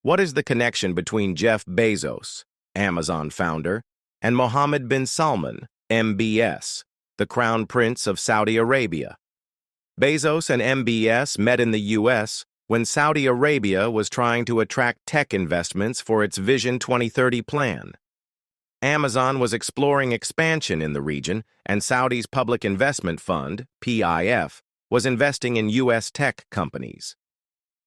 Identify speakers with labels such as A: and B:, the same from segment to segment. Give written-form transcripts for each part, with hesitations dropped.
A: What is the connection between Jeff Bezos, Amazon founder, and Mohammed bin Salman, MBS, the Crown Prince of Saudi Arabia? Bezos and MBS met in the U.S. when Saudi Arabia was trying to attract tech investments for its Vision 2030 plan. Amazon was exploring expansion in the region, and Saudi's Public Investment Fund, PIF, was investing in U.S. tech companies.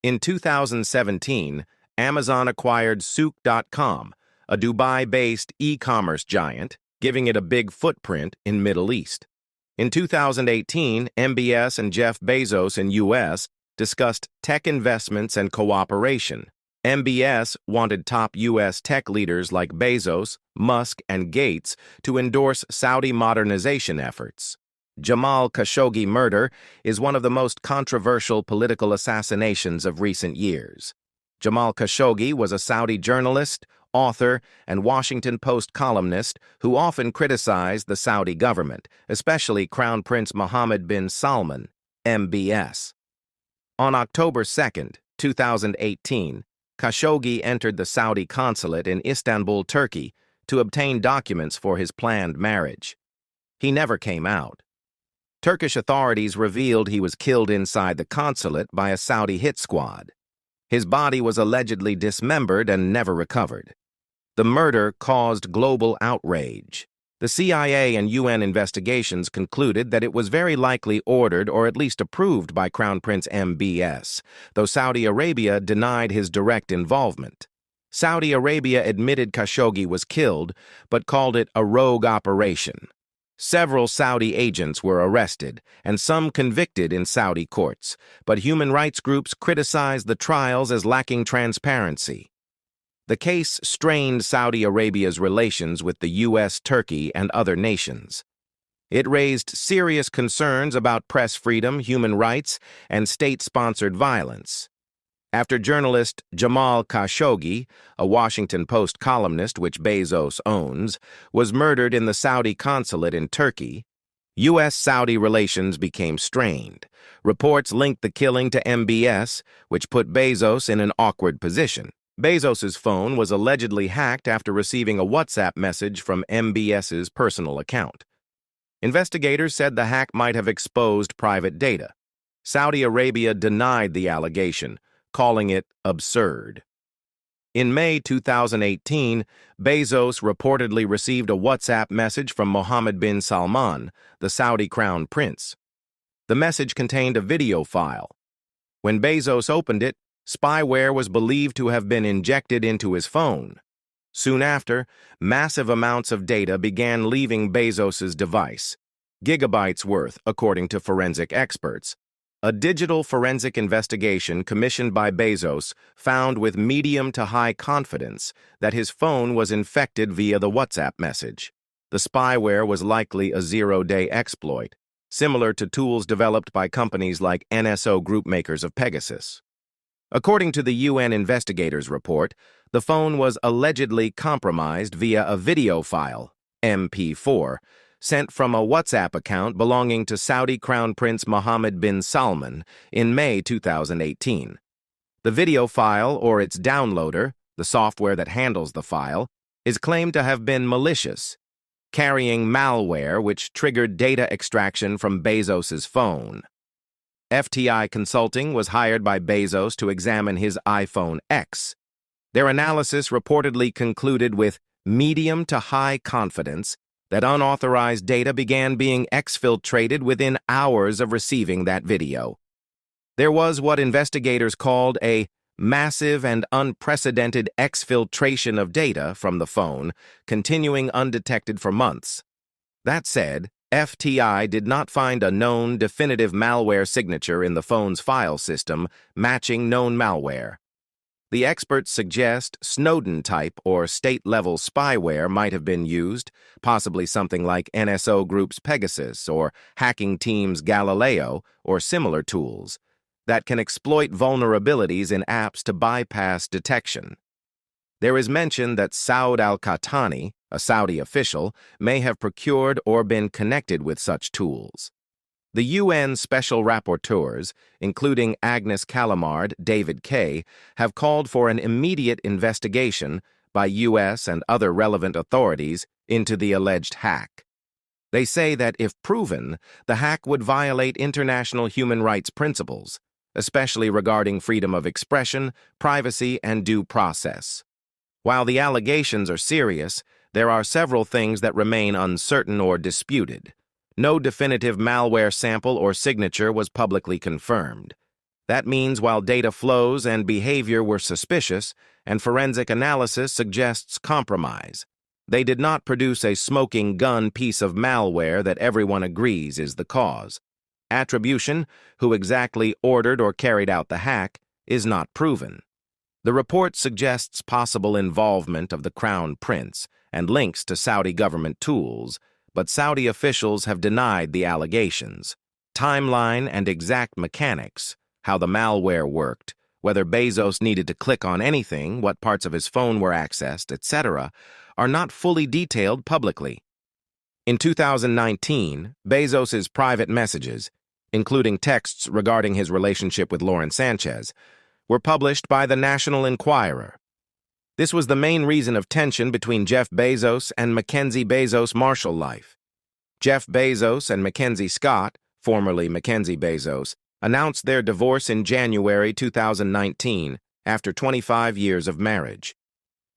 A: In 2017, Amazon acquired Souq.com, a Dubai-based e-commerce giant, giving it a big footprint in Middle East. In 2018, MBS and Jeff Bezos in U.S. discussed tech investments and cooperation. MBS wanted top U.S. tech leaders like Bezos, Musk, and Gates to endorse Saudi modernization efforts. Jamal Khashoggi murder is one of the most controversial political assassinations of recent years. Jamal Khashoggi was a Saudi journalist, author, and Washington Post columnist who often criticized the Saudi government, especially Crown Prince Mohammed bin Salman, MBS. On October 2, 2018, Khashoggi entered the Saudi consulate in Istanbul, Turkey, to obtain documents for his planned marriage. He never came out. Turkish authorities revealed he was killed inside the consulate by a Saudi hit squad. His body was allegedly dismembered and never recovered. The murder caused global outrage. The CIA and UN investigations concluded that it was very likely ordered or at least approved by Crown Prince MBS, though Saudi Arabia denied his direct involvement. Saudi Arabia admitted Khashoggi was killed, but called it a rogue operation. Several Saudi agents were arrested, and some convicted in Saudi courts, but human rights groups criticized the trials as lacking transparency. The case strained Saudi Arabia's relations with the U.S., Turkey, and other nations. It raised serious concerns about press freedom, human rights, and state-sponsored violence. After journalist Jamal Khashoggi, a Washington Post columnist which Bezos owns, was murdered in the Saudi consulate in Turkey, U.S.-Saudi relations became strained. Reports linked the killing to MBS, which put Bezos in an awkward position. Bezos's phone was allegedly hacked after receiving a WhatsApp message from MBS's personal account. Investigators said the hack might have exposed private data. Saudi Arabia denied the allegation, calling it absurd. In May 2018, Bezos reportedly received a WhatsApp message from Mohammed bin Salman, the Saudi crown prince. The message contained a video file. When Bezos opened it, spyware was believed to have been injected into his phone. Soon after, massive amounts of data began leaving Bezos's device, gigabytes worth, according to forensic experts. A digital forensic investigation commissioned by Bezos found with medium to high confidence that his phone was infected via the WhatsApp message. The spyware was likely a zero-day exploit, similar to tools developed by companies like NSO Group, makers of Pegasus. According to the UN investigators' report, the phone was allegedly compromised via a video file, MP4, sent from a WhatsApp account belonging to Saudi Crown Prince Mohammed bin Salman in May 2018. The video file, or its downloader, the software that handles the file, is claimed to have been malicious, carrying malware which triggered data extraction from Bezos's phone. FTI Consulting was hired by Bezos to examine his iPhone X. Their analysis reportedly concluded with medium to high confidence that unauthorized data began being exfiltrated within hours of receiving that video. There was what investigators called a massive and unprecedented exfiltration of data from the phone, continuing undetected for months. That said, FTI did not find a known definitive malware signature in the phone's file system matching known malware. The experts suggest Snowden-type or state-level spyware might have been used, possibly something like NSO Group's Pegasus or Hacking Team's Galileo or similar tools that can exploit vulnerabilities in apps to bypass detection. There is mention that Saud al-Qahtani, a Saudi official, may have procured or been connected with such tools. The UN Special Rapporteurs, including Agnes Callamard, David Kay, have called for an immediate investigation by US and other relevant authorities into the alleged hack. They say that if proven, the hack would violate international human rights principles, especially regarding freedom of expression, privacy, and due process. While the allegations are serious, there are several things that remain uncertain or disputed. No definitive malware sample or signature was publicly confirmed. That means while data flows and behavior were suspicious, and forensic analysis suggests compromise, they did not produce a smoking gun piece of malware that everyone agrees is the cause. Attribution, who exactly ordered or carried out the hack, is not proven. The report suggests possible involvement of the Crown Prince and links to Saudi government tools, but Saudi officials have denied the allegations. Timeline and exact mechanics, how the malware worked, whether Bezos needed to click on anything, what parts of his phone were accessed, etc., are not fully detailed publicly. In 2019, Bezos's private messages, including texts regarding his relationship with Lauren Sanchez, were published by the National Enquirer. This was the main reason of tension between Jeff Bezos and Mackenzie Bezos' Marshall life. Jeff Bezos and Mackenzie Scott, formerly Mackenzie Bezos, announced their divorce in January 2019 after 25 years of marriage.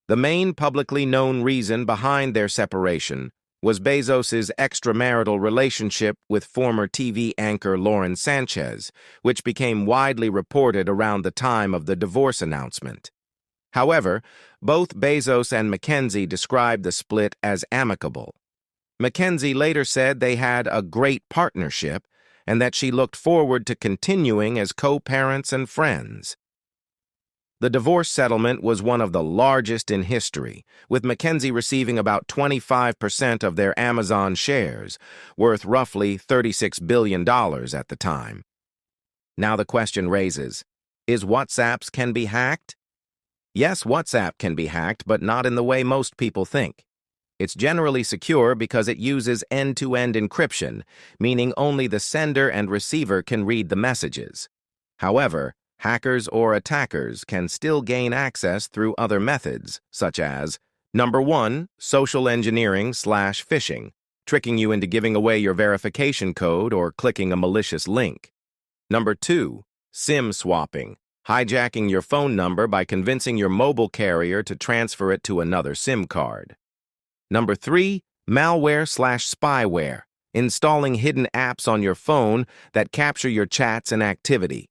A: The main publicly known reason behind their separation was Bezos's extramarital relationship with former TV anchor Lauren Sanchez, which became widely reported around the time of the divorce announcement. However, both Bezos and Mackenzie described the split as amicable. Mackenzie later said they had a great partnership and that she looked forward to continuing as co-parents and friends. The divorce settlement was one of the largest in history, with Mackenzie receiving about 25% of their Amazon shares, worth roughly $36 billion at the time. Now the question raises, is WhatsApp can be hacked? Yes, WhatsApp can be hacked, but not in the way most people think. It's generally secure because it uses end-to-end encryption, meaning only the sender and receiver can read the messages. However, hackers or attackers can still gain access through other methods, such as, number 1, social engineering/phishing, tricking you into giving away your verification code or clicking a malicious link. Number 2, SIM swapping, hijacking your phone number by convincing your mobile carrier to transfer it to another SIM card. Number 3, malware/spyware, installing hidden apps on your phone that capture your chats and activity.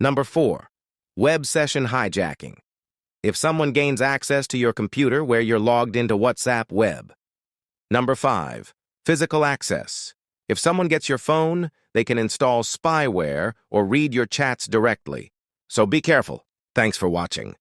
A: Number 4, web session hijacking. If someone gains access to your computer where you're logged into WhatsApp web. Number 5, physical access. If someone gets your phone, they can install spyware or read your chats directly. So be careful. Thanks for watching.